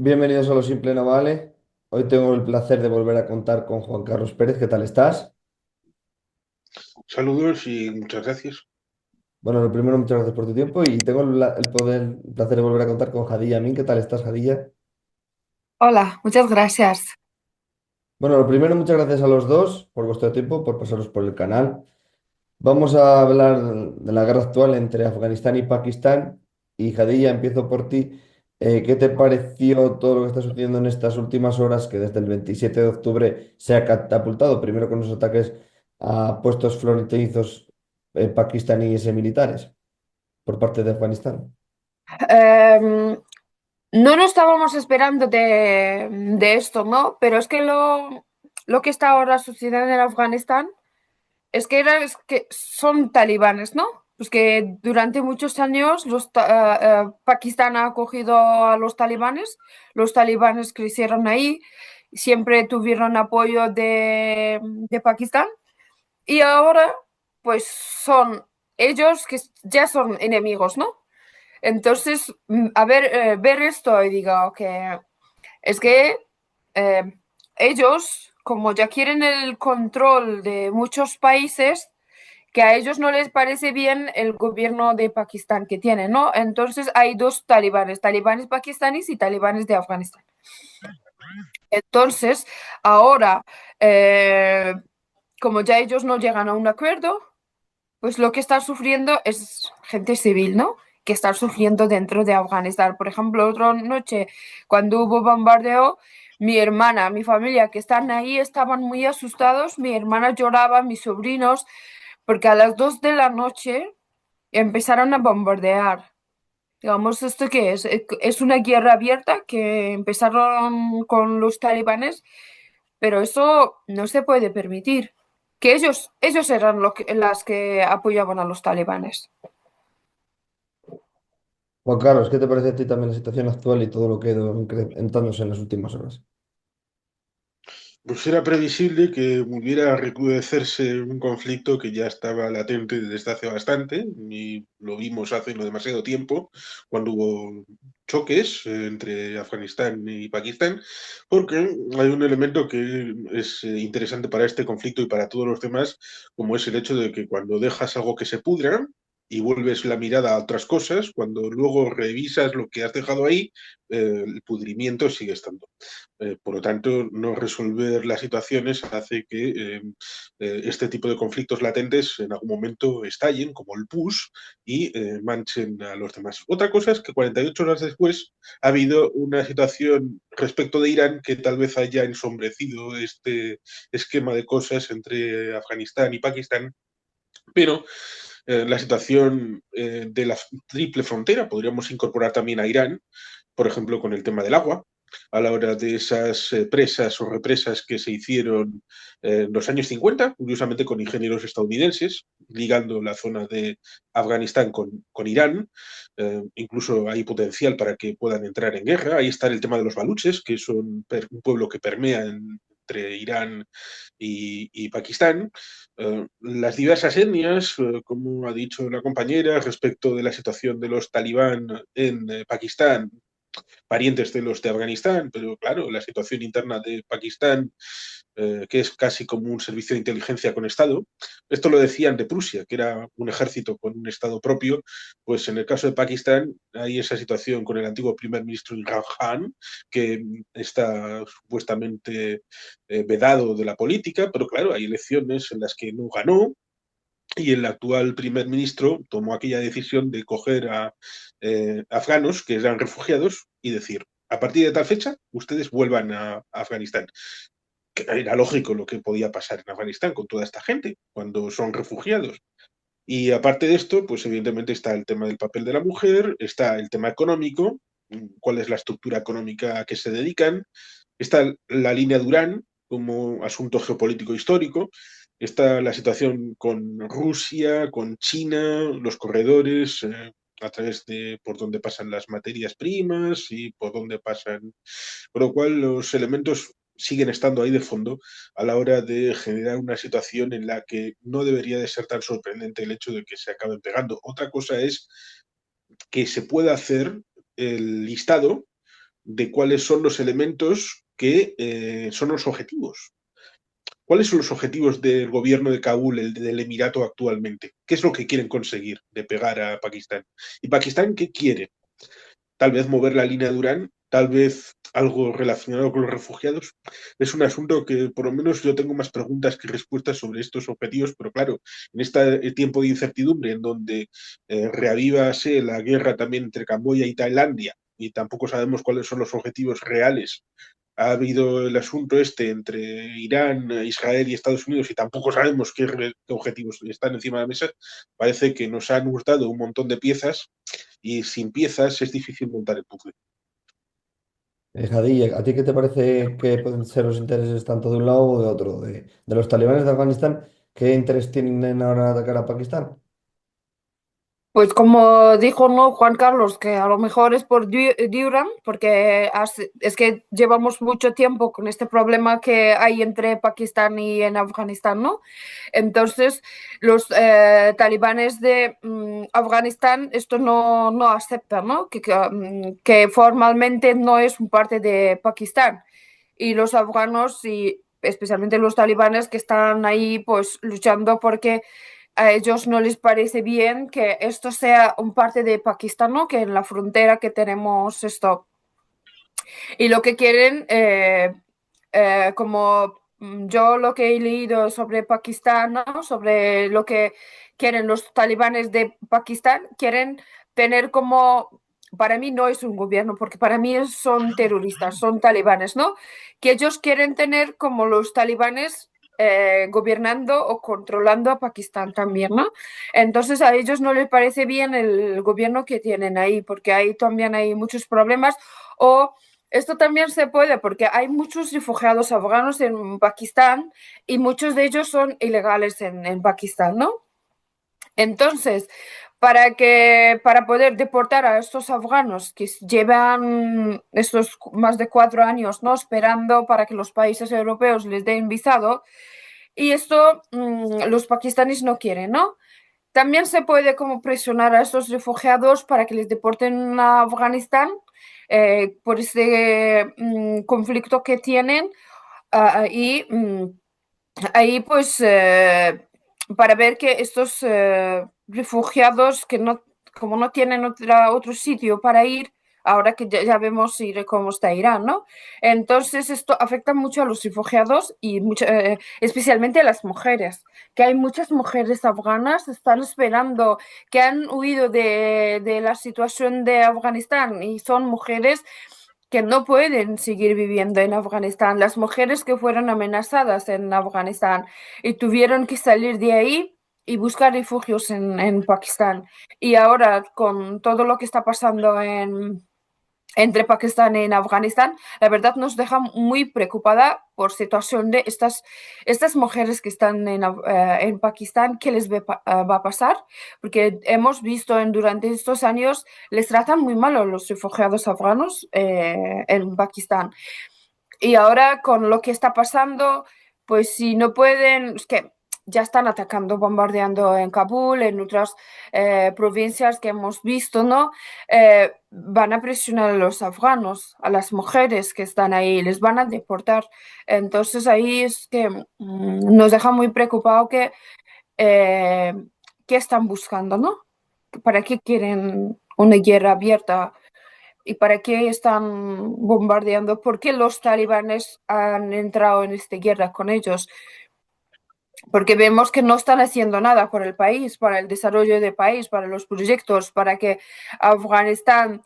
Bienvenidos a Lo Simple No Vale. Hoy tengo el placer de volver a contar con Juan Carlos Pérez. ¿Qué tal estás? Saludos y muchas gracias. Bueno, lo primero, muchas gracias por tu tiempo y tengo el placer de volver a contar con Jadilla Amin. ¿Qué tal estás, Jadilla? Hola, muchas gracias. Bueno, lo primero, muchas gracias a los dos por vuestro tiempo, por pasaros por el canal. Vamos a hablar de la guerra actual entre Afganistán y Pakistán. Y Jadilla, empiezo por ti. ¿Qué te pareció todo lo que está sucediendo en estas últimas horas, que desde el 27 de octubre se ha catapultado, primero con los ataques a puestos fronterizos pakistaníes y militares por parte de Afganistán? Em, no nos estábamos esperando de esto, ¿no? Pero es que lo que está ahora sucediendo en Afganistán es que son talibanes, ¿no? Pues que durante muchos años Pakistán ha acogido a los talibanes crecieron ahí, siempre tuvieron apoyo de Pakistán y ahora pues son ellos que ya son enemigos, ¿no? Entonces, ver esto y digo que es que eh, ellos, como ya quieren el control de muchos países, que a ellos no les parece bien el gobierno de Pakistán que tienen, ¿no? Entonces hay dos talibanes, talibanes pakistaníes y talibanes de Afganistán. Entonces, ahora, eh, como ya ellos no llegan a un acuerdo, pues lo que está sufriendo es gente civil, ¿no? Que está sufriendo dentro de Afganistán. Por ejemplo, otra noche, cuando hubo bombardeo, mi hermana, mi familia que están ahí estaban muy asustados. Mi hermana lloraba, mis sobrinos, porque a las 2 de la noche empezaron a bombardear. Digamos, ¿esto qué es? Es una guerra abierta que empezaron con los talibanes, pero eso no se puede permitir. Que ellos eran las que apoyaban a los talibanes. Juan Carlos, ¿qué te parece a ti también la situación actual y todo lo que ha ido incrementándose en las últimas horas? Pues era previsible que volviera a recrudecerse un conflicto que ya estaba latente desde hace bastante y lo vimos hace no demasiado tiempo cuando hubo choques entre Afganistán y Pakistán, porque hay un elemento que es interesante para este conflicto y para todos los demás, como es el hecho de que cuando dejas algo que se pudra y vuelves la mirada a otras cosas, cuando luego revisas lo que has dejado ahí, el pudrimiento sigue estando. Por lo tanto, no resolver las situaciones hace que este tipo de conflictos latentes en algún momento estallen, como el push, y manchen a los demás. Otra cosa es que 48 horas después ha habido una situación respecto de Irán que tal vez haya ensombrecido este esquema de cosas entre Afganistán y Pakistán, pero la situación de la triple frontera, podríamos incorporar también a Irán, por ejemplo, con el tema del agua, a la hora de esas presas o represas que se hicieron en los años 50, curiosamente con ingenieros estadounidenses, ligando la zona de Afganistán con Irán. Incluso hay potencial para que puedan entrar en guerra. Ahí está el tema de los baluches, que son un pueblo que permea entre Irán y Pakistán. Las diversas etnias, como ha dicho la compañera, respecto de la situación de los talibán en Pakistán, parientes de los de Afganistán, pero claro, la situación interna de Pakistán, que es casi como un servicio de inteligencia con Estado. Esto lo decían de Prusia, que era un ejército con un Estado propio, pues en el caso de Pakistán hay esa situación con el antiguo primer ministro Imran Khan, que está supuestamente vedado de la política, pero claro, hay elecciones en las que no ganó, y el actual primer ministro tomó aquella decisión de coger a afganos que eran refugiados y decir, a partir de tal fecha, ustedes vuelvan a Afganistán. Que era lógico lo que podía pasar en Afganistán con toda esta gente cuando son refugiados. Y aparte de esto, pues evidentemente está el tema del papel de la mujer, está el tema económico, cuál es la estructura económica a que se dedican, está la línea Durán como asunto geopolítico histórico, está la situación con Rusia, con China, los corredores, a través de por dónde pasan las materias primas y por dónde pasan. Con lo cual, los elementos siguen estando ahí de fondo a la hora de generar una situación en la que no debería de ser tan sorprendente el hecho de que se acaben pegando. Otra cosa es que se pueda hacer el listado de cuáles son los elementos que son los objetivos. ¿Cuáles son los objetivos del gobierno de Kabul, el del Emirato actualmente? ¿Qué es lo que quieren conseguir de pegar a Pakistán? ¿Y Pakistán qué quiere? Tal vez mover la línea Durán, tal vez algo relacionado con los refugiados. Es un asunto que por lo menos yo tengo más preguntas que respuestas sobre estos objetivos, pero claro, en este tiempo de incertidumbre en donde reavívase la guerra también entre Camboya y Tailandia y tampoco sabemos cuáles son los objetivos reales. Ha habido el asunto este entre Irán, Israel y Estados Unidos y tampoco sabemos qué objetivos están encima de la mesa. Parece que nos han hurtado un montón de piezas y sin piezas es difícil montar el puzzle. Jadilla, ¿a ti qué te parece que pueden ser los intereses tanto de un lado o de otro? De los talibanes de Afganistán, ¿qué interés tienen ahora en atacar a Pakistán? Pues como dijo no Juan Carlos, que a lo mejor es por Durham, porque es que llevamos mucho tiempo con este problema que hay entre Pakistán y en Afganistán, ¿no? Entonces, los talibanes de Afganistán esto no aceptan, ¿no? Que formalmente no es un parte de Pakistán. Y los afganos y especialmente los talibanes que están ahí pues luchando porque a ellos no les parece bien que esto sea un parte de Pakistán, ¿no? Que en la frontera que tenemos esto. Y lo que quieren, como yo lo que he leído sobre Pakistán, ¿no? Sobre lo que quieren los talibanes de Pakistán, quieren tener como, para mí no es un gobierno, porque para mí son terroristas, son talibanes, ¿no? Que ellos quieren tener como los talibanes gobernando o controlando a Pakistán también, ¿no? Entonces a ellos no les parece bien el gobierno que tienen ahí, porque ahí también hay muchos problemas. O esto también se puede porque hay muchos refugiados afganos en Pakistán y muchos de ellos son ilegales en Pakistán, ¿no? Entonces, para poder deportar a estos afganos que llevan estos más de 4 años, ¿no? Esperando para que los países europeos les den visado, y esto los pakistaníes no quieren, ¿no? También se puede como presionar a estos refugiados para que les deporten a Afganistán por este conflicto que tienen y ahí pues para ver que estos refugiados que no, como no tienen otro sitio para ir, ahora que ya vemos cómo está Irán, ¿no? Entonces esto afecta mucho a los refugiados y especialmente a las mujeres, que hay muchas mujeres afganas que están esperando, que han huido de la situación de Afganistán y son mujeres que no pueden seguir viviendo en Afganistán. Las mujeres que fueron amenazadas en Afganistán y tuvieron que salir de ahí y buscar refugios en Pakistán. Y ahora con todo lo que está pasando entre Pakistán y Afganistán, la verdad nos deja muy preocupada por situación de estas mujeres que están en Pakistán, qué les va a pasar, porque hemos visto durante estos años, les tratan muy mal a los refugiados afganos en Pakistán. Y ahora con lo que está pasando, pues si no pueden, es que ya están atacando, bombardeando en Kabul, en otras provincias que hemos visto, ¿no? Van a presionar a los afganos, a las mujeres que están ahí, les van a deportar. Entonces ahí es que nos deja muy preocupado que eh, qué están buscando, ¿no? ¿Para qué quieren una guerra abierta? ¿Y para qué están bombardeando? ¿Por qué los talibanes han entrado en esta guerra con ellos? Porque vemos que no están haciendo nada por el país, para el desarrollo del país, para los proyectos, para que Afganistán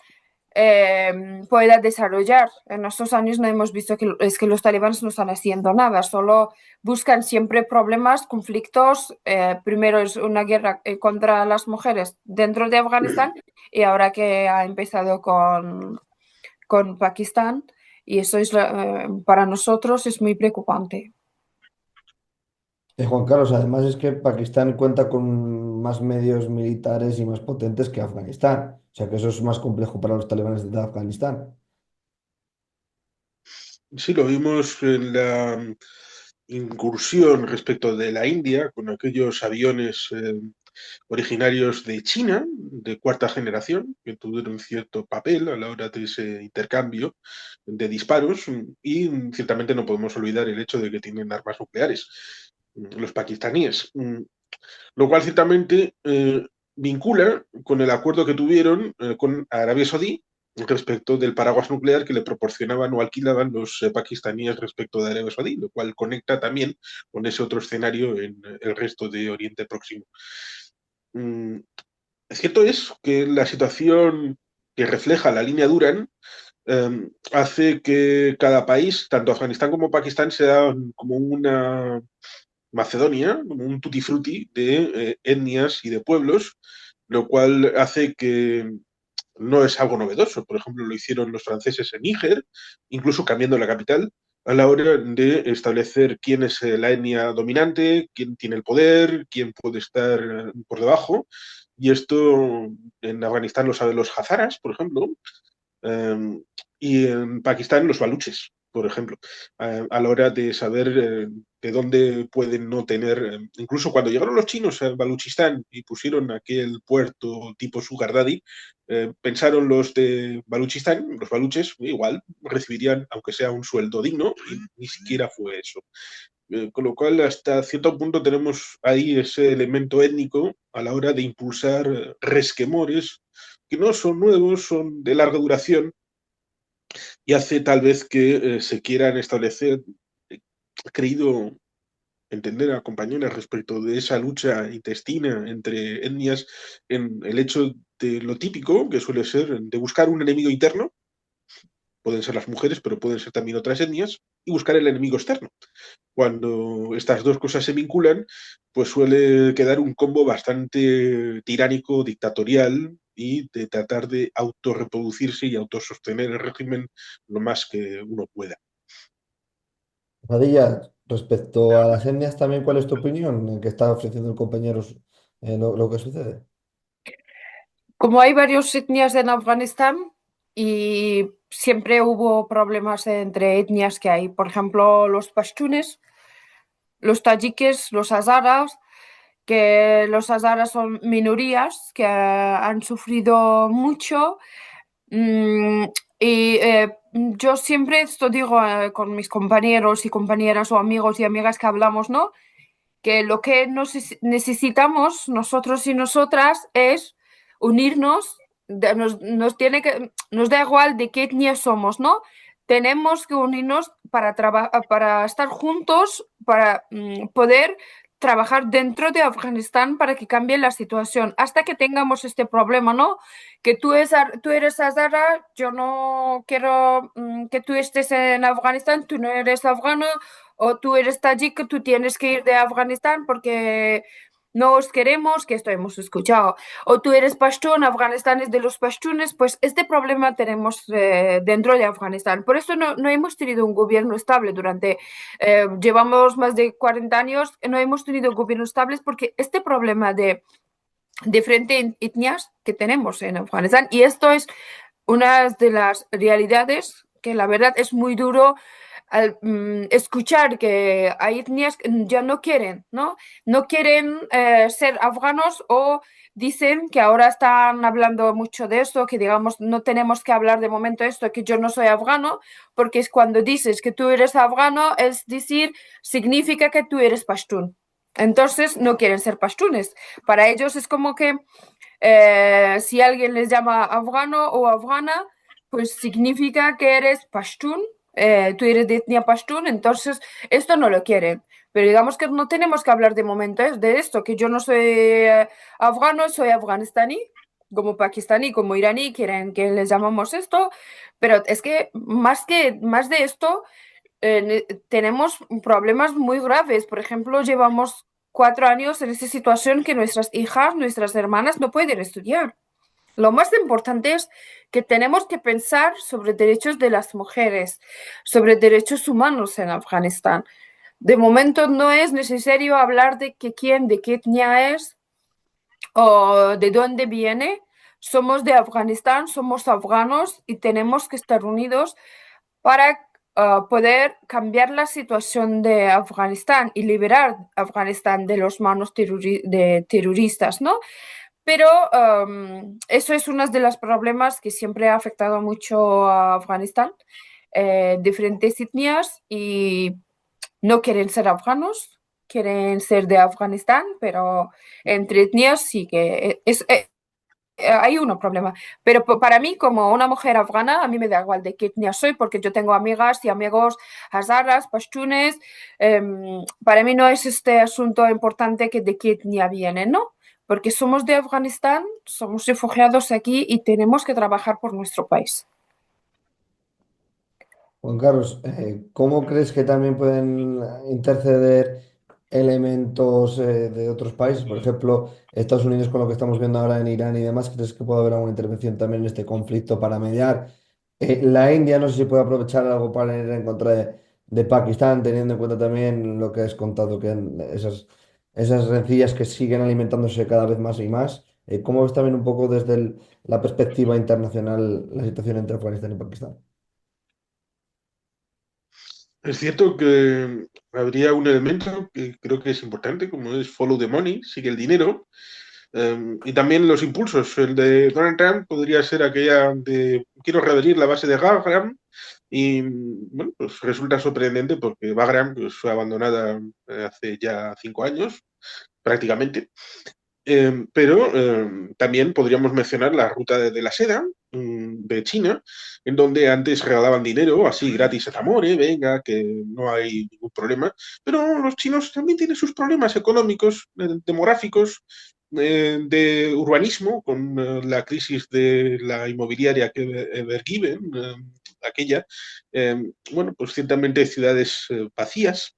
pueda desarrollar. En estos años no hemos visto que los talibanes no están haciendo nada, solo buscan siempre problemas, conflictos. Primero es una guerra contra las mujeres dentro de Afganistán y ahora que ha empezado con Pakistán y eso es para nosotros es muy preocupante. Juan Carlos, además es que Pakistán cuenta con más medios militares y más potentes que Afganistán. O sea que eso es más complejo para los talibanes de Afganistán. Sí, lo vimos en la incursión respecto de la India, con aquellos aviones originarios de China, de cuarta generación, que tuvieron cierto papel a la hora de ese intercambio de disparos, y ciertamente no podemos olvidar el hecho de que tienen armas nucleares, los pakistaníes, lo cual ciertamente vincula con el acuerdo que tuvieron con Arabia Saudí respecto del paraguas nuclear que le proporcionaban o alquilaban los pakistaníes respecto de Arabia Saudí, lo cual conecta también con ese otro escenario en el resto de Oriente Próximo. Cierto es que la situación que refleja la línea Durán hace que cada país, tanto Afganistán como Pakistán, sea como una Macedonia, como un tutti frutti de etnias y de pueblos, lo cual hace que no es algo novedoso. Por ejemplo, lo hicieron los franceses en Níger, incluso cambiando la capital, a la hora de establecer quién es la etnia dominante, quién tiene el poder, quién puede estar por debajo. Y esto en Afganistán lo saben los hazaras, por ejemplo, eh, y en Pakistán los baluches, por ejemplo, a la hora de saber de dónde pueden no tener, incluso cuando llegaron los chinos a Baluchistán y pusieron aquel puerto tipo Sugar Daddy, pensaron los de Baluchistán, los baluches, igual recibirían, aunque sea un sueldo digno, y ni siquiera fue eso. Con lo cual, hasta cierto punto tenemos ahí ese elemento étnico a la hora de impulsar resquemores que no son nuevos, son de larga duración y hace tal vez que se quieran establecer, he creído entender a compañeras respecto de esa lucha intestina entre etnias en el hecho de lo típico que suele ser de buscar un enemigo interno, pueden ser las mujeres, pero pueden ser también otras etnias, y buscar el enemigo externo. Cuando estas dos cosas se vinculan, pues suele quedar un combo bastante tiránico, dictatorial y de tratar de autorreproducirse y autosostener el régimen lo más que uno pueda. Padilla, respecto a las etnias también, ¿cuál es tu opinión en que está ofreciendo el compañero lo que sucede? Como hay varias etnias en Afganistán y siempre hubo problemas entre etnias que hay, por ejemplo, los pashtunes, los tayiques, los hazaras, que los hazaras son minorías que han sufrido mucho. Mm, y yo siempre esto digo con mis compañeros y compañeras o amigos y amigas que hablamos, ¿no? Que lo que necesitamos nosotros y nosotras es unirnos, nos da igual de qué etnia somos, ¿no? Tenemos que unirnos para para estar juntos, para poder trabajar dentro de Afganistán para que cambie la situación, hasta que tengamos este problema, ¿no? Que tú eres azara, yo no quiero que tú estés en Afganistán, tú no eres afgano, o tú eres tayik, tú tienes que ir de Afganistán porque no os queremos, que esto hemos escuchado. O tú eres pashtun, Afganistán es de los pashtunes, pues este problema tenemos dentro de Afganistán. Por eso no hemos tenido un gobierno estable durante, llevamos más de 40 años, no hemos tenido gobiernos estables porque este problema de diferentes etnias que tenemos en Afganistán, y esto es una de las realidades que la verdad es muy duro al escuchar que hay etnias que ya no quieren, ¿no? No quieren ser afganos o dicen que ahora están hablando mucho de esto, que digamos no tenemos que hablar de momento esto, que yo no soy afgano, porque es cuando dices que tú eres afgano, es decir, significa que tú eres pashtun. Entonces no quieren ser pashtunes. Para ellos es como que si alguien les llama afgano o afgana, pues significa que eres pashtun, tú eres de etnia pashtun, entonces esto no lo quieren. Pero digamos que no tenemos que hablar de momento de esto, que yo no soy afgano, soy afganistaní, como pakistaní, como iraní, quieren que les llamamos esto, pero es que más de esto tenemos problemas muy graves. Por ejemplo, llevamos 4 años en esta situación que nuestras hijas, nuestras hermanas no pueden estudiar. Lo más importante es que tenemos que pensar sobre derechos de las mujeres, sobre derechos humanos en Afganistán. De momento no es necesario hablar de que quién, de qué etnia es o de dónde viene. Somos de Afganistán, somos afganos y tenemos que estar unidos para poder cambiar la situación de Afganistán y liberar a Afganistán de las manos de terroristas, ¿no? Pero eso es uno de los problemas que siempre ha afectado mucho a Afganistán. Diferentes etnias y no quieren ser afganos, quieren ser de Afganistán, pero entre etnias sí que hay un problema. Pero para mí, como una mujer afgana, a mí me da igual de qué etnia soy, porque yo tengo amigas y amigos hazaras, pashtunes. Para mí no es este asunto importante que de qué etnia vienen, ¿no? Porque somos de Afganistán, somos refugiados aquí y tenemos que trabajar por nuestro país. Juan Carlos, ¿cómo crees que también pueden interceder elementos de otros países? Por ejemplo, Estados Unidos con lo que estamos viendo ahora en Irán y demás, ¿crees que puede haber alguna intervención también en este conflicto para mediar? La India no sé si puede aprovechar algo para ir en contra de Pakistán, teniendo en cuenta también lo que has contado, que esas rencillas que siguen alimentándose cada vez más y más. ¿Cómo ves también un poco desde la perspectiva internacional la situación entre Afganistán y Pakistán? Es cierto que habría un elemento que creo que es importante, como es follow the money, sigue el dinero, y también los impulsos. El de Donald Trump podría ser aquella de quiero reabrir la base de Bagram, y bueno, pues resulta sorprendente porque Bagram pues, fue abandonada hace ya 5 años, prácticamente. Pero también podríamos mencionar la ruta de la seda de China, en donde antes regalaban dinero así gratis a Zamore, venga, que no hay ningún problema. Pero los chinos también tienen sus problemas económicos, demográficos, de urbanismo, con la crisis de la inmobiliaria que Evergiven, aquella. Bueno, pues ciertamente ciudades vacías.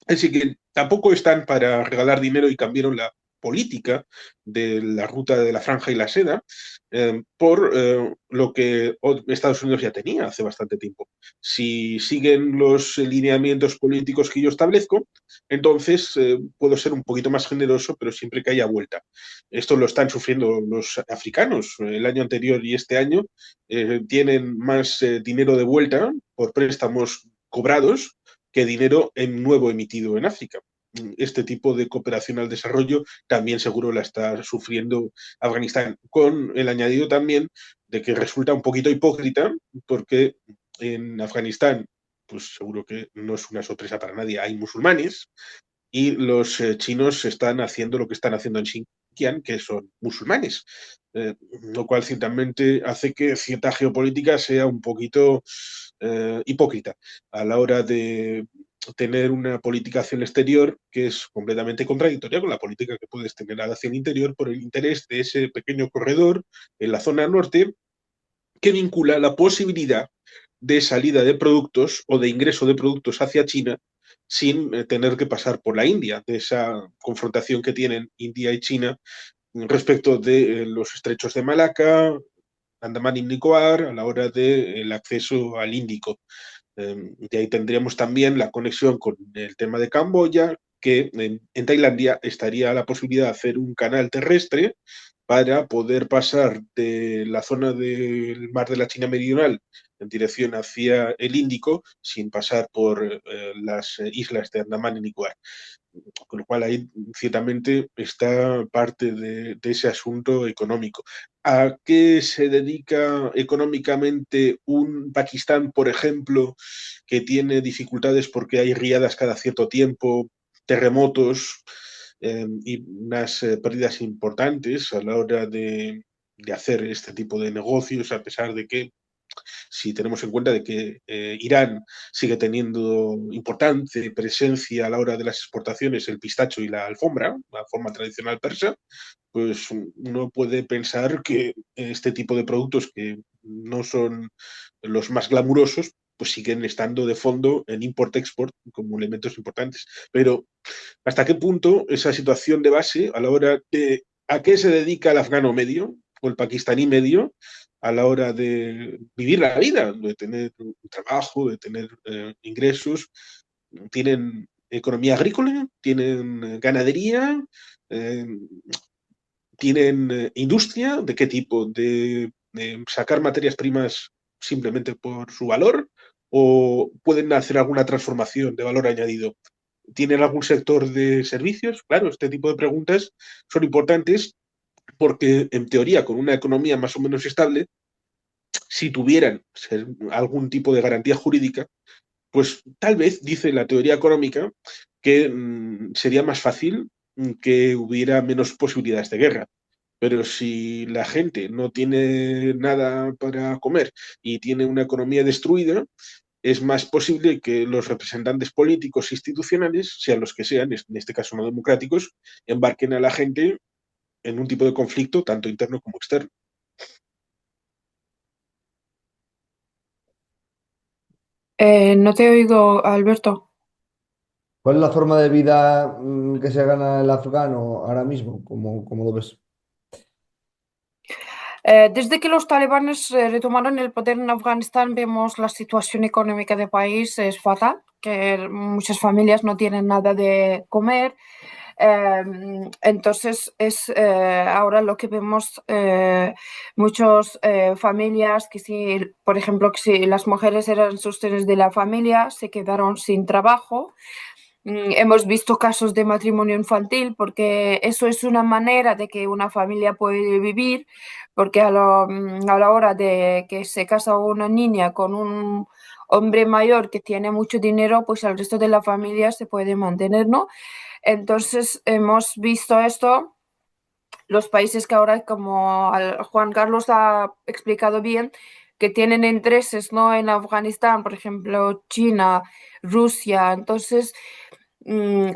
Así que tampoco están para regalar dinero y cambiaron la política de la ruta de la franja y la seda por lo que Estados Unidos ya tenía hace bastante tiempo. Si siguen los lineamientos políticos que yo establezco, entonces puedo ser un poquito más generoso, pero siempre que haya vuelta. Esto lo están sufriendo los africanos. El año anterior y este año tienen más dinero de vuelta por préstamos cobrados que dinero en nuevo emitido en África. Este tipo de cooperación al desarrollo también seguro la está sufriendo Afganistán, con el añadido también de que resulta un poquito hipócrita porque en Afganistán, pues seguro que no es una sorpresa para nadie, hay musulmanes y los chinos están haciendo lo que están haciendo en Xinjiang, que son musulmanes, lo cual ciertamente hace que cierta geopolítica sea un poquito hipócrita a la hora de tener una política hacia el exterior que es completamente contradictoria con la política que puedes tener hacia el interior por el interés de ese pequeño corredor en la zona norte que vincula la posibilidad de salida de productos o de ingreso de productos hacia China sin tener que pasar por la India, de esa confrontación que tienen India y China respecto de los estrechos de Malaca, Andaman y Nicobar, a la hora del acceso al Índico. De ahí tendríamos también la conexión con el tema de Camboya, que en Tailandia estaría la posibilidad de hacer un canal terrestre para poder pasar de la zona del mar de la China Meridional en dirección hacia el Índico sin pasar por las islas de Andamán y Nicobar. Con lo cual ahí ciertamente está parte de ese asunto económico. ¿A qué se dedica económicamente un Pakistán, por ejemplo, que tiene dificultades porque hay riadas cada cierto tiempo, terremotos y unas pérdidas importantes a la hora de hacer este tipo de negocios, a pesar de que si tenemos en cuenta de que Irán sigue teniendo importante presencia a la hora de las exportaciones, el pistacho y la forma tradicional persa, pues uno puede pensar que este tipo de productos que no son los más glamurosos, pues siguen estando de fondo en import-export como elementos importantes. Pero ¿hasta qué punto esa situación de base a la hora de a qué se dedica el afgano medio o el pakistaní medio a la hora de vivir la vida, de tener un trabajo, de tener ingresos? ¿Tienen economía agrícola? ¿Tienen ganadería? Eh, ¿Tienen industria? ¿De qué tipo? ¿De sacar materias primas simplemente por su valor? o pueden hacer alguna transformación de valor añadido? ¿Tienen algún sector de servicios? Claro, este tipo de preguntas son importantes porque, en teoría, con una economía más o menos estable, si tuvieran algún tipo de garantía jurídica, pues tal vez, dice la teoría económica, que sería más fácil que hubiera menos posibilidades de guerra. Pero si la gente no tiene nada para comer y tiene una economía destruida, es más posible que los representantes políticos e institucionales, sean los que sean, en este caso no democráticos, embarquen a la gente en un tipo de conflicto tanto interno como externo. No te oigo, Alberto. ¿Cuál es la forma de vida que se gana el afgano ahora mismo? ¿Cómo lo ves? Desde que los talibanes retomaron el poder en Afganistán, vemos la situación económica del país es fatal, que muchas familias no tienen nada de comer. Entonces es ahora lo que vemos muchas familias que si, por ejemplo, que si las mujeres eran sostenes de la familia, se quedaron sin trabajo. Hemos visto casos de matrimonio infantil porque eso es una manera de que una familia puede vivir, porque a la hora de que se casa una niña con un hombre mayor que tiene mucho dinero, pues el resto de la familia se puede mantener, ¿no? Entonces hemos visto esto, los países que ahora, como Juan Carlos ha explicado bien, que tienen intereses, ¿no? En Afganistán, por ejemplo, China, Rusia, entonces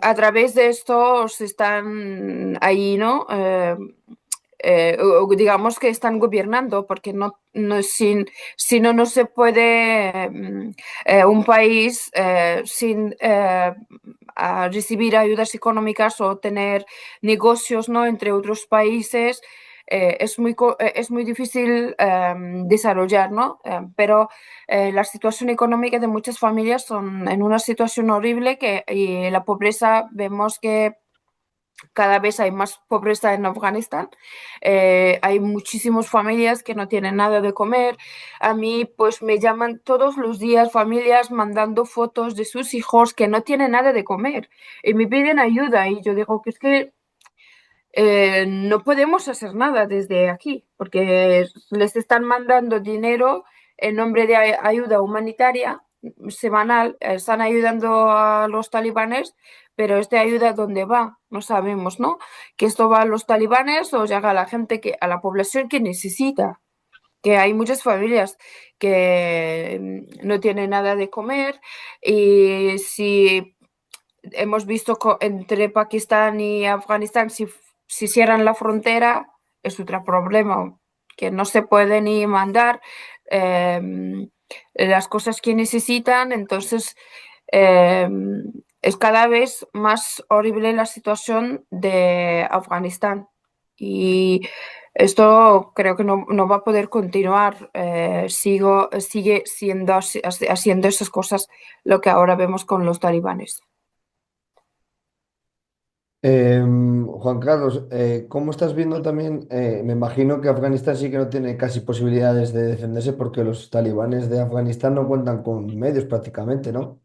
a través de esto se están ahí, ¿no? O digamos que están gobernando, porque si no, no se puede un país sin recibir ayudas económicas o tener negocios, ¿no? Entre otros países. Es muy difícil desarrollar, ¿no? Pero la situación económica de muchas familias son en una situación horrible y la pobreza, vemos que cada vez hay más pobreza en Afganistán. Hay muchísimas familias que no tienen nada de comer. A mí, pues me llaman todos los días familias mandando fotos de sus hijos que no tienen nada de comer y me piden ayuda. Y yo digo que es que no podemos hacer nada desde aquí porque les están mandando dinero en nombre de ayuda humanitaria semanal, están ayudando a los talibanes, pero esta ayuda ¿dónde va? No sabemos, ¿no? Que esto va a los talibanes o llega a la gente a la población que necesita, que hay muchas familias que no tienen nada de comer y si hemos visto entre Pakistán y Afganistán, si cierran la frontera, es otro problema, que no se puede ni mandar las cosas que necesitan, entonces eh, es cada vez más horrible la situación de Afganistán. Y esto creo que no va a poder continuar. Sigue siendo haciendo esas cosas lo que ahora vemos con los talibanes. Juan Carlos, ¿cómo estás viendo también? Me imagino que Afganistán sí que no tiene casi posibilidades de defenderse porque los talibanes de Afganistán no cuentan con medios prácticamente, ¿no?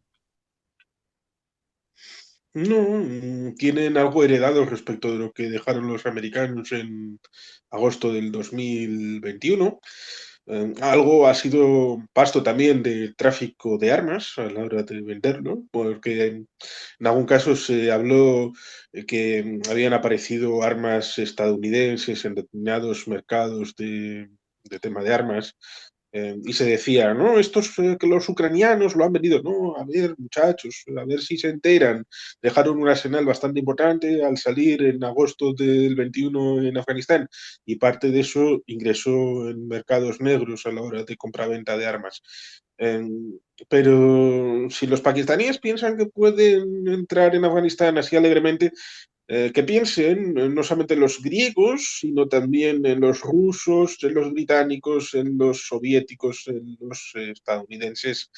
No, tienen algo heredado respecto de lo que dejaron los americanos en agosto del 2021. Algo ha sido pasto también de tráfico de armas a la hora de venderlo, porque en algún caso se habló que habían aparecido armas estadounidenses en determinados mercados de tema de armas. Y se decía, no, estos que los ucranianos lo han vendido. No, a ver, muchachos, a ver si se enteran. Dejaron un arsenal bastante importante al salir en agosto del 21 en Afganistán y parte de eso ingresó en mercados negros a la hora de compra-venta de armas. Eh, pero si los pakistaníes piensan que pueden entrar en Afganistán así alegremente, que piensen no solamente en los griegos, sino también en los rusos, en los británicos, en los soviéticos, en los estadounidenses.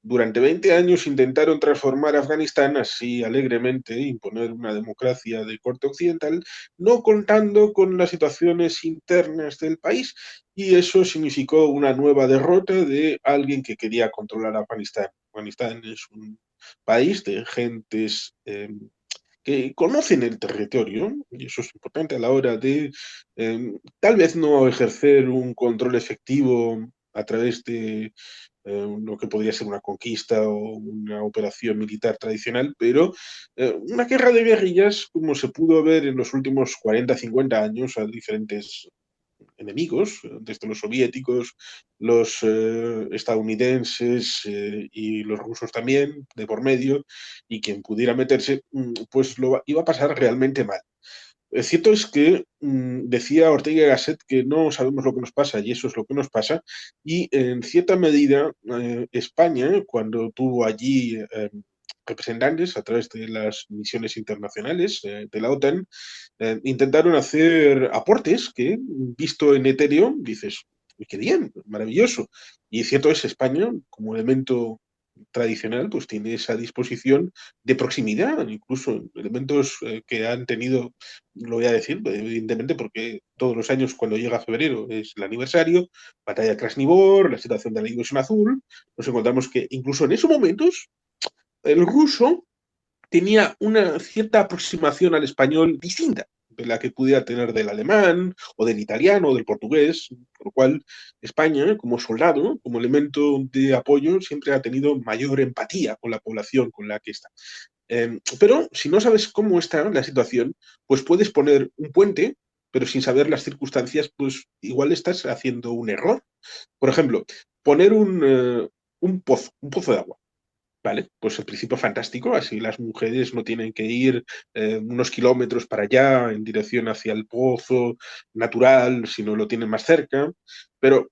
durante 20 años intentaron transformar Afganistán así alegremente, imponer una democracia de corte occidental, no contando con las situaciones internas del país, y eso significó una nueva derrota de alguien que quería controlar Afganistán. Afganistán es un país de gentes que conocen el territorio, y eso es importante a la hora de tal vez no ejercer un control efectivo a través de lo que podría ser una conquista o una operación militar tradicional, pero una guerra de guerrillas, como se pudo ver en los últimos 40, 50 años a diferentes enemigos, desde los soviéticos, los estadounidenses y los rusos también, de por medio, y quien pudiera meterse, pues iba a pasar realmente mal. Cierto es que decía Ortega y Gasset que no sabemos lo que nos pasa y eso es lo que nos pasa, y en cierta medida España, cuando tuvo allí representantes a través de las misiones internacionales de la OTAN, intentaron hacer aportes que, visto en etéreo, dices, "Uy, qué bien, maravilloso". Y cierto es, España, como elemento tradicional, pues tiene esa disposición de proximidad, incluso elementos que han tenido, lo voy a decir, evidentemente, porque todos los años cuando llega febrero es el aniversario, batalla de Krasnivor, la situación de la División Azul, nos encontramos que incluso en esos momentos el ruso tenía una cierta aproximación al español distinta de la que pudiera tener del alemán o del italiano o del portugués, por lo cual España, como soldado, como elemento de apoyo, siempre ha tenido mayor empatía con la población con la que está. Pero si no sabes cómo está la situación, pues puedes poner un puente, pero sin saber las circunstancias, pues igual estás haciendo un error. Por ejemplo, poner un pozo de agua. Vale, pues el principio fantástico, así las mujeres no tienen que ir unos kilómetros para allá en dirección hacia el pozo natural, sino lo tienen más cerca, pero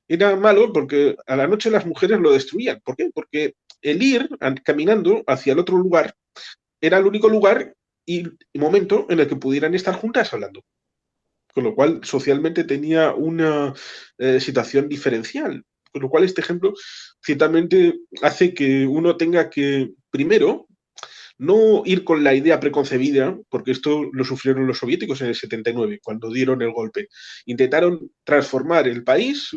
era malo porque a la noche las mujeres lo destruían. ¿Por qué? Porque el ir caminando hacia el otro lugar era el único lugar y momento en el que pudieran estar juntas hablando, con lo cual socialmente tenía una situación diferencial. Con lo cual este ejemplo ciertamente hace que uno tenga que, primero, no ir con la idea preconcebida, porque esto lo sufrieron los soviéticos en el 79, cuando dieron el golpe. Intentaron transformar el país,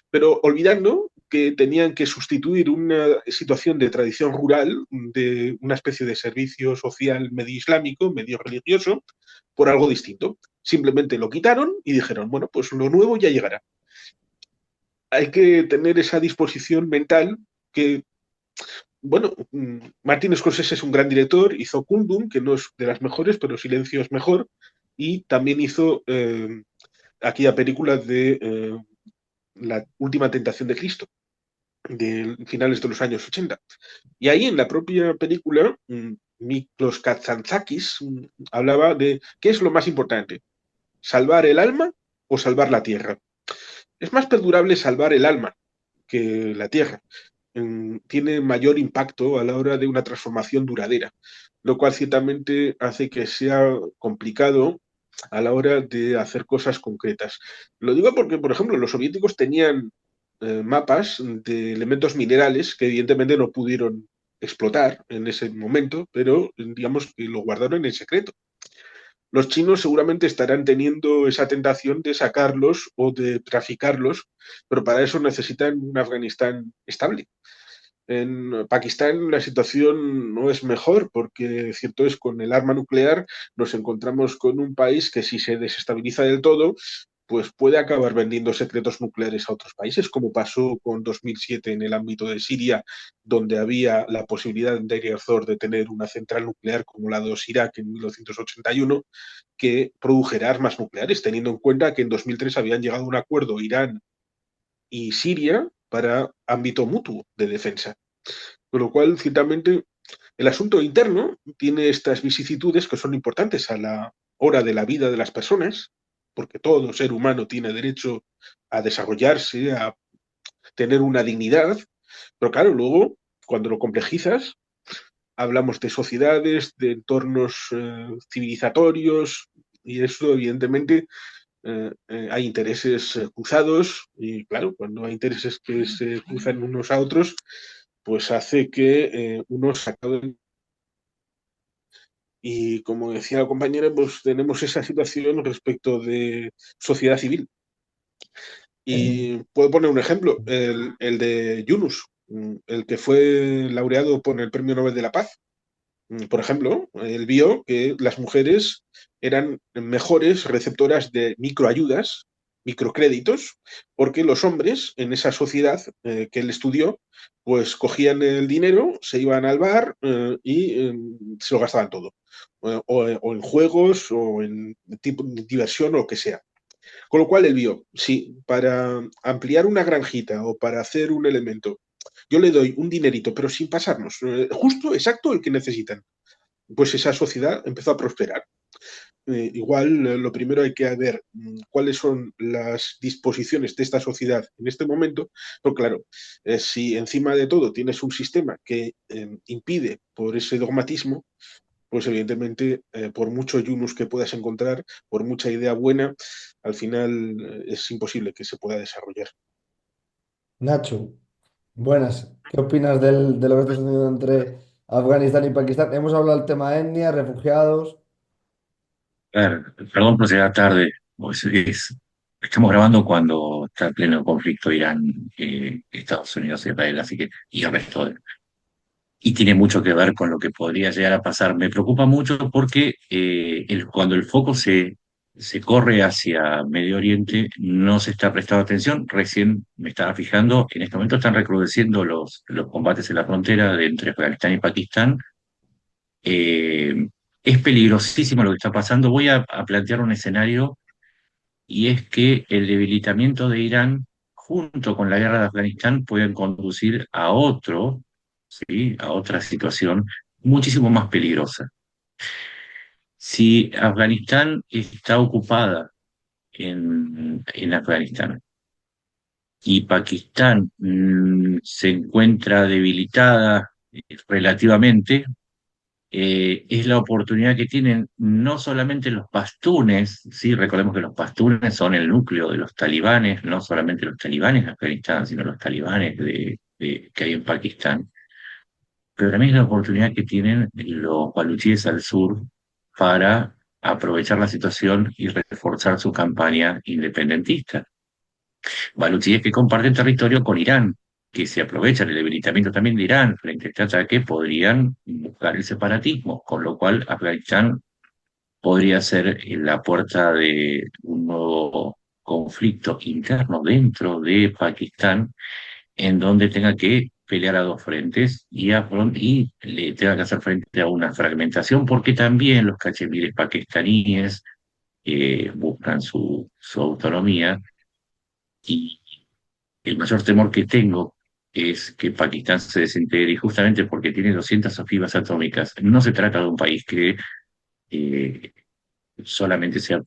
pero olvidando que tenían que sustituir una situación de tradición rural, de una especie de servicio social medio islámico, medio religioso, por algo distinto. Simplemente lo quitaron y dijeron, bueno, pues lo nuevo ya llegará. Hay que tener esa disposición mental que, bueno, Martin Scorsese es un gran director, hizo Kundum, que no es de las mejores, pero Silencio es mejor, y también hizo aquella película de La última tentación de Cristo, de finales de los años 80. Y ahí en la propia película, Miklos Kazantzakis hablaba de qué es lo más importante, salvar el alma o salvar la tierra. Es más perdurable salvar el alma que la tierra. Tiene mayor impacto a la hora de una transformación duradera, lo cual ciertamente hace que sea complicado a la hora de hacer cosas concretas. Lo digo porque, por ejemplo, los soviéticos tenían mapas de elementos minerales que evidentemente no pudieron explotar en ese momento, pero digamos que lo guardaron en secreto. Los chinos seguramente estarán teniendo esa tentación de sacarlos o de traficarlos, pero para eso necesitan un Afganistán estable. En Pakistán la situación no es mejor porque, cierto es, con el arma nuclear nos encontramos con un país que si se desestabiliza del todo, pues puede acabar vendiendo secretos nucleares a otros países, como pasó con 2007 en el ámbito de Siria, donde había la posibilidad de Deir ez-Zor de tener una central nuclear como la de Osirak en 1981, que produjera armas nucleares, teniendo en cuenta que en 2003 habían llegado a un acuerdo Irán y Siria para ámbito mutuo de defensa. Con lo cual, ciertamente, el asunto interno tiene estas vicisitudes que son importantes a la hora de la vida de las personas, porque todo ser humano tiene derecho a desarrollarse, a tener una dignidad, pero claro, luego, cuando lo complejizas, hablamos de sociedades, de entornos civilizatorios, y eso evidentemente hay intereses cruzados, y claro, cuando hay intereses que se cruzan unos a otros, pues hace que uno se acabe. Y como decía la compañera, pues tenemos esa situación respecto de sociedad civil. Y puedo poner un ejemplo, el de Yunus, el que fue laureado por el Premio Nobel de la Paz. Por ejemplo, él vio que las mujeres eran mejores receptoras de microayudas, microcréditos, porque los hombres en esa sociedad que él estudió, pues cogían el dinero, se iban al bar y se lo gastaban todo, o en juegos, o en tipo de diversión, o lo que sea. Con lo cual él vio, si para ampliar una granjita o para hacer un elemento, yo le doy un dinerito, pero sin pasarnos, justo, exacto, el que necesitan, pues esa sociedad empezó a prosperar. Igual lo primero hay que ver cuáles son las disposiciones de esta sociedad en este momento, pero claro, si encima de todo tienes un sistema que impide por ese dogmatismo, pues evidentemente, por mucho Yunus que puedas encontrar, por mucha idea buena, al final es imposible que se pueda desarrollar. Nacho, buenas. ¿Qué opinas de lo que está sucediendo entre Afganistán y Pakistán? Hemos hablado del tema etnia, refugiados. Perdón por llegar tarde, pues estamos grabando cuando está en pleno conflicto Irán, Estados Unidos y Israel, así que, y el resto y tiene mucho que ver con lo que podría llegar a pasar. Me preocupa mucho porque cuando el foco se corre hacia Medio Oriente, no se está prestando atención. Recién me estaba fijando, en este momento están recrudeciendo los combates en la frontera entre Afganistán y Pakistán. Eh, es peligrosísimo lo que está pasando. Voy a plantear un escenario y es que el debilitamiento de Irán junto con la guerra de Afganistán pueden conducir a ¿sí? A otra situación muchísimo más peligrosa. Si Afganistán está ocupada en Afganistán y Pakistán se encuentra debilitada relativamente, es la oportunidad que tienen no solamente los pastunes, sí, recordemos que los pastunes son el núcleo de los talibanes, no solamente los talibanes de Afganistán, sino los talibanes que hay en Pakistán, pero también es la oportunidad que tienen los baluchíes al sur para aprovechar la situación y reforzar su campaña independentista. Baluchíes que comparten territorio con Irán, que se aprovechan el debilitamiento también de Irán frente a este ataque, podrían buscar el separatismo, con lo cual Afganistán podría ser la puerta de un nuevo conflicto interno dentro de Pakistán, en donde tenga que pelear a dos frentes y le tenga que hacer frente a una fragmentación, porque también los cachemires pakistaníes buscan su autonomía y el mayor temor que tengo es que Pakistán se desintegre y justamente porque tiene 200 ojivas atómicas. No se trata de un país que eh, solamente sea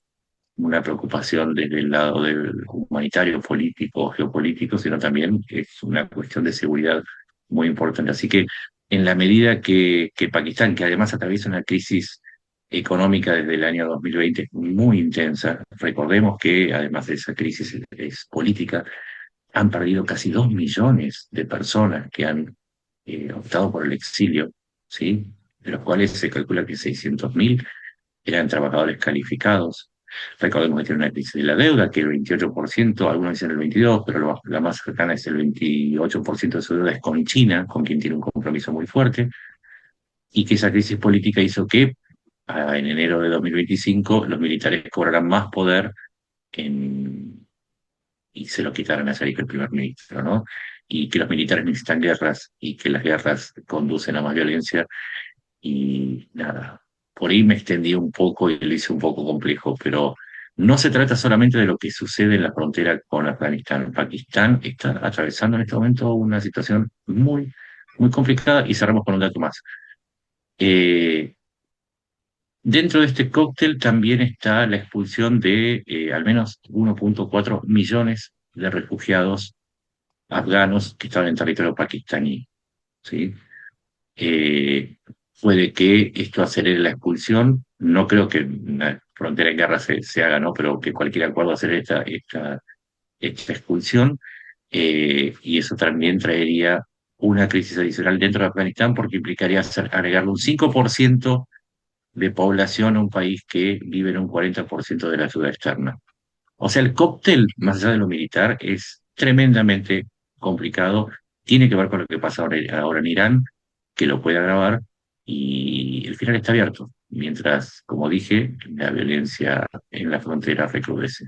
una preocupación desde el lado del humanitario, político, geopolítico, sino también es una cuestión de seguridad muy importante. Así que en la medida que Pakistán, que además atraviesa una crisis económica desde el año 2020 muy intensa, recordemos que además de esa crisis es política, han perdido casi 2 millones de personas que han optado por el exilio, ¿sí? De los cuales se calcula que 600.000 eran trabajadores calificados. Recordemos que tiene una crisis de la deuda, que el 28%, algunos dicen el 22%, pero la más cercana es el 28% de su deuda es con China, con quien tiene un compromiso muy fuerte, y que esa crisis política hizo que en enero de 2025 los militares cobraran más poder y se lo quitaran a Zarif, el primer ministro, ¿no? Y que los militares necesitan guerras y que las guerras conducen a más violencia y nada, por ahí me extendí un poco y lo hice un poco complejo, pero no se trata solamente de lo que sucede en la frontera con Afganistán. Pakistán está atravesando en este momento una situación muy, muy complicada y cerramos con un dato más. Eh, Dentro de este cóctel también está la expulsión de al menos 1,4 millones de refugiados afganos que estaban en territorio pakistaní, ¿sí? Eh, Puede que esto acelere la expulsión. No creo que una frontera en guerra se haga, ¿no? Pero que cualquier acuerdo acelere esta expulsión. Y eso también traería una crisis adicional dentro de Afganistán porque implicaría agregarle un 5% de población a un país que vive en un 40% de la ayuda externa. O sea, el cóctel, más allá de lo militar, es tremendamente complicado. Tiene que ver con lo que pasa ahora en Irán, que lo puede agravar, y el final está abierto, mientras, como dije, la violencia en la frontera recrudece.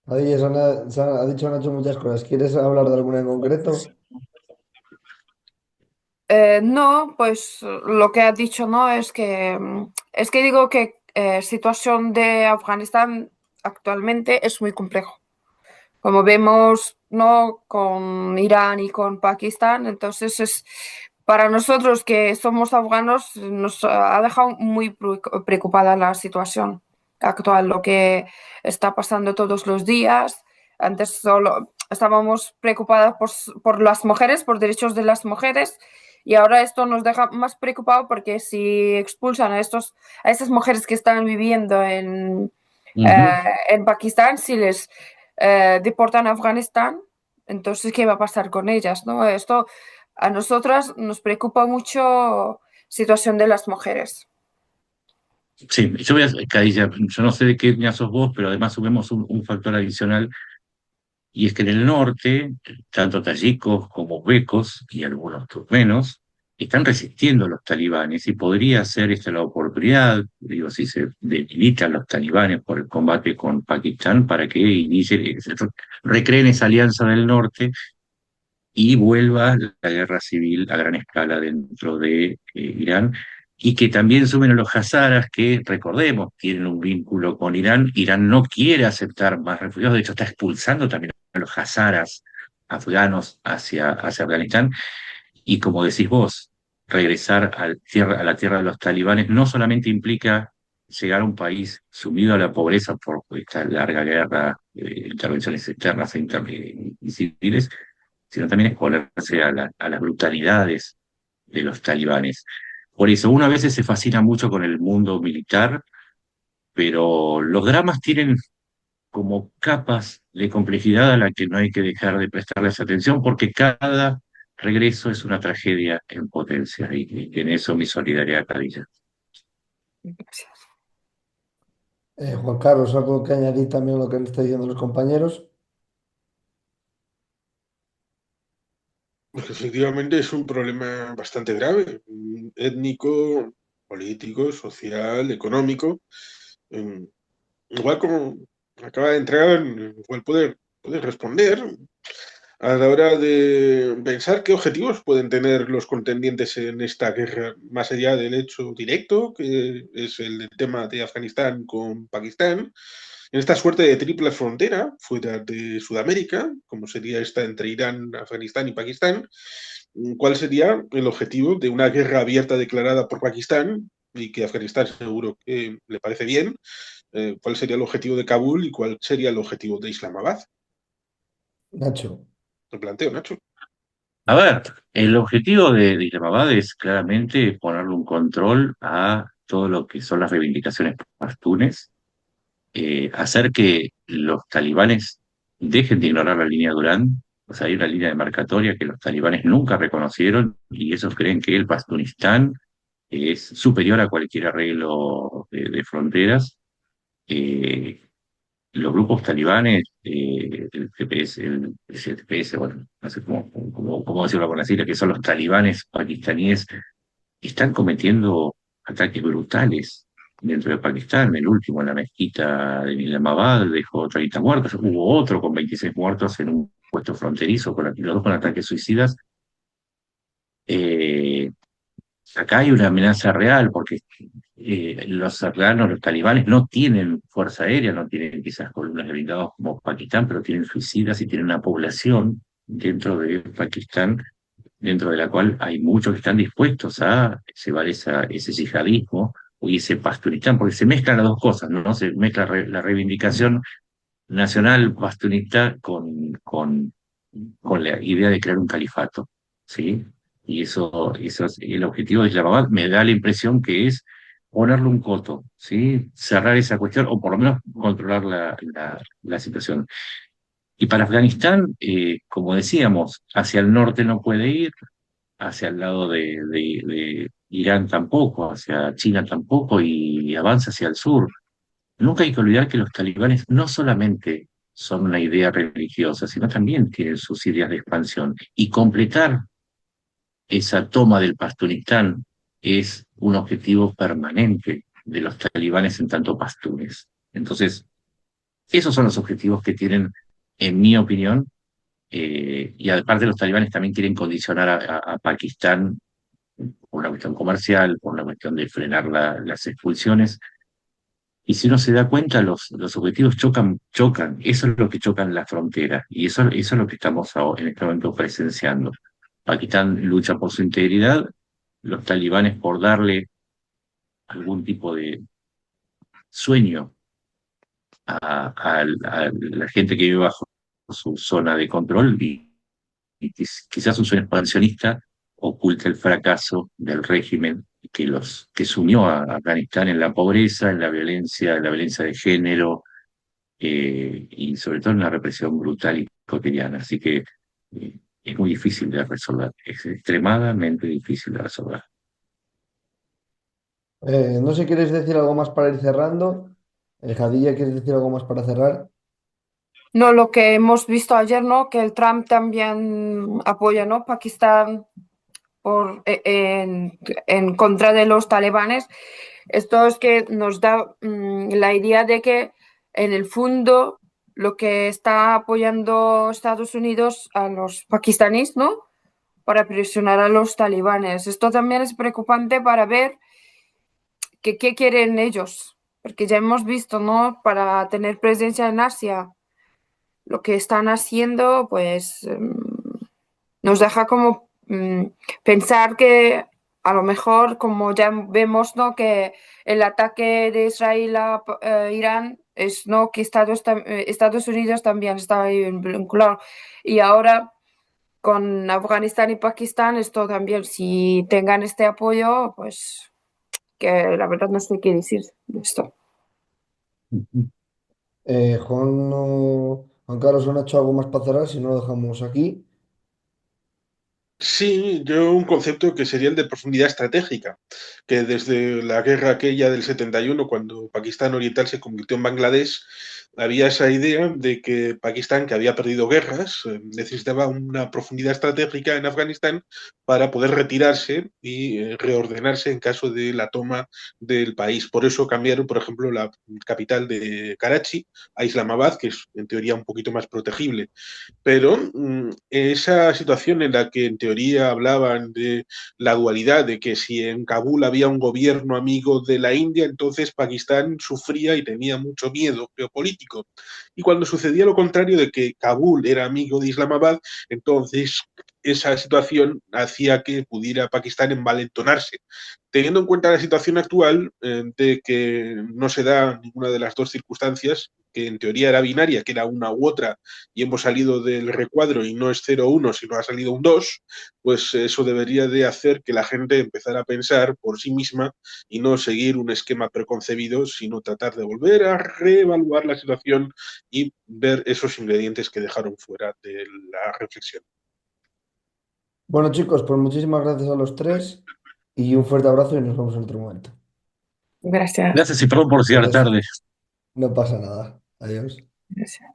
Ahí ha dicho Nacho muchas cosas. ¿Quieres hablar de alguna en concreto? No, pues lo que ha dicho, ¿no? Es que digo que situación de Afganistán actualmente es muy complejo. Como vemos, ¿no? Con Irán y con Pakistán, entonces es para nosotros que somos afganos, nos ha dejado muy preocupada la situación actual, lo que está pasando todos los días. Antes solo estábamos preocupadas por las mujeres, por derechos de las mujeres, y ahora esto nos deja más preocupados porque si expulsan a esas mujeres que están viviendo Ujú. en Pakistán, si les deportan a Afganistán, entonces, ¿qué va a pasar con ellas, no? Esto a nosotras nos preocupa mucho situación de las mujeres. Sí, Khadija, yo no sé de qué etnia sos vos, pero además sumemos un factor adicional. Y es que en el norte, tanto tayikos como uzbekos y algunos turkmenos están resistiendo a los talibanes y podría ser esta la oportunidad, digo, si se debilitan los talibanes por el combate con Pakistán para que recreen esa alianza del norte y vuelva la guerra civil a gran escala dentro de Irán, y que también sumen a los hazaras que, recordemos, tienen un vínculo con Irán. Irán no quiere aceptar más refugiados, de hecho está expulsando también a los hazaras afganos hacia Afganistán, y como decís vos, regresar a la tierra de los talibanes no solamente implica llegar a un país sumido a la pobreza por esta larga guerra, intervenciones externas y civiles, sino también exponerse a las brutalidades de los talibanes. Por eso, uno a veces se fascina mucho con el mundo militar, pero los dramas tienen como capas de complejidad a la que no hay que dejar de prestarles atención, porque cada regreso es una tragedia en potencia, y en eso mi solidaridad, Carilla. Juan Carlos, algo que añadir también a lo que han estado diciendo los compañeros. Pues efectivamente es un problema bastante grave, étnico, político, social, económico. Mm, Igual como acaba de entrar, igual puede responder a la hora de pensar qué objetivos pueden tener los contendientes en esta guerra, más allá del hecho directo, que es el tema de Afganistán con Pakistán, en esta suerte de triple frontera fuera de Sudamérica, como sería esta entre Irán, Afganistán y Pakistán. ¿Cuál sería el objetivo de una guerra abierta declarada por Pakistán y que Afganistán seguro que le parece bien? ¿Cuál sería el objetivo de Kabul y cuál sería el objetivo de Islamabad? Nacho. Lo planteo, Nacho. A ver, el objetivo de Islamabad es claramente ponerle un control a todo lo que son las reivindicaciones pastunes, hacer que los talibanes dejen de ignorar la línea Durán. O sea, hay una línea demarcatoria que los talibanes nunca reconocieron, y ellos creen que el Pastunistán es superior a cualquier arreglo de fronteras. Eh, los grupos talibanes, el TPS, el CTPS, bueno, no sé cómo decirlo con las siglas, que son los talibanes pakistaníes, están cometiendo ataques brutales dentro de Pakistán. El último en la mezquita de Islamabad dejó 30 muertos. Hubo otro con 26 muertos en un puesto fronterizo, los dos con ataques suicidas. Eh, Acá hay una amenaza real porque los afganos, los talibanes, no tienen fuerza aérea, no tienen quizás columnas de blindados como Pakistán, pero tienen suicidas y tienen una población dentro de Pakistán, dentro de la cual hay muchos que están dispuestos a llevar ese yihadismo o ese pastunistán, porque se mezclan las dos cosas, ¿no? Se mezcla la reivindicación nacional pastunista con la idea de crear un califato, ¿sí? Y eso es el objetivo de Islamabad. Me da la impresión que es ponerle un coto, ¿sí? Cerrar esa cuestión o por lo menos controlar la situación. Y para Afganistán, como decíamos, hacia el norte no puede ir, hacia el lado de Irán tampoco, hacia China tampoco, y avanza hacia el sur. Nunca hay que olvidar que los talibanes no solamente son una idea religiosa, sino también tienen sus ideas de expansión. Y completar esa toma del Pastunistán es un objetivo permanente de los talibanes en tanto pastunes. Entonces, esos son los objetivos que tienen, en mi opinión, y aparte los talibanes también quieren condicionar a Pakistán por una cuestión comercial, por una cuestión de frenar las expulsiones. Y si uno se da cuenta, los objetivos chocan. Eso es lo que choca en la frontera. Y eso es lo que estamos en este momento presenciando. Pakistán lucha por su integridad, los talibanes por darle algún tipo de sueño a la gente que vive bajo su zona de control y quizás un sueño expansionista oculta el fracaso del régimen que sumió a Afganistán en la pobreza, en la violencia de género y sobre todo en la represión brutal y cotidiana. Así que es muy difícil de resolver, es extremadamente difícil de resolver. No sé si quieres decir algo más para ir cerrando. Jadilla, ¿quieres decir algo más para cerrar? No, lo que hemos visto ayer, ¿no? Que el Trump también apoya, ¿no? Pakistán en contra de los talibanes. Esto es que nos da la idea de que en el fondo lo que está apoyando Estados Unidos a los pakistaníes, ¿no? Para presionar a los talibanes. Esto también es preocupante para ver qué quieren ellos, porque ya hemos visto, ¿no? Para tener presencia en Asia, lo que están haciendo, pues nos deja como pensar que a lo mejor, como ya vemos, ¿no? Que el ataque de Israel a Irán es, ¿no? Que Estados Unidos también está ahí vinculado. Y ahora con Afganistán y Pakistán, esto también, si tengan este apoyo, pues que la verdad no sé qué decir de esto. Juan Carlos, ¿han hecho algo más para cerrar? Si no, lo dejamos aquí. Sí, yo un concepto que sería el de profundidad estratégica, que desde la guerra aquella del 71, cuando Pakistán Oriental se convirtió en Bangladesh, había esa idea de que Pakistán, que había perdido guerras, necesitaba una profundidad estratégica en Afganistán para poder retirarse y reordenarse en caso de la toma del país. Por eso cambiaron, por ejemplo, la capital de Karachi a Islamabad, que es en teoría un poquito más protegible. Pero esa situación en la que en teoría hablaban de la dualidad, de que si en Kabul había un gobierno amigo de la India, entonces Pakistán sufría y tenía mucho miedo geopolítico. Y cuando sucedía lo contrario, de que Kabul era amigo de Islamabad, entonces esa situación hacía que pudiera Pakistán envalentonarse. Teniendo en cuenta la situación actual, de que no se da ninguna de las dos circunstancias, que en teoría era binaria, que era una u otra, y hemos salido del recuadro y no es 0-1, sino ha salido un 2, pues eso debería de hacer que la gente empezara a pensar por sí misma y no seguir un esquema preconcebido, sino tratar de volver a reevaluar la situación y ver esos ingredientes que dejaron fuera de la reflexión. Bueno, chicos, pues muchísimas gracias a los tres y un fuerte abrazo y nos vemos en otro momento. Gracias. Gracias y perdón por llegar Gracias. tarde. No pasa nada. Adiós. Gracias.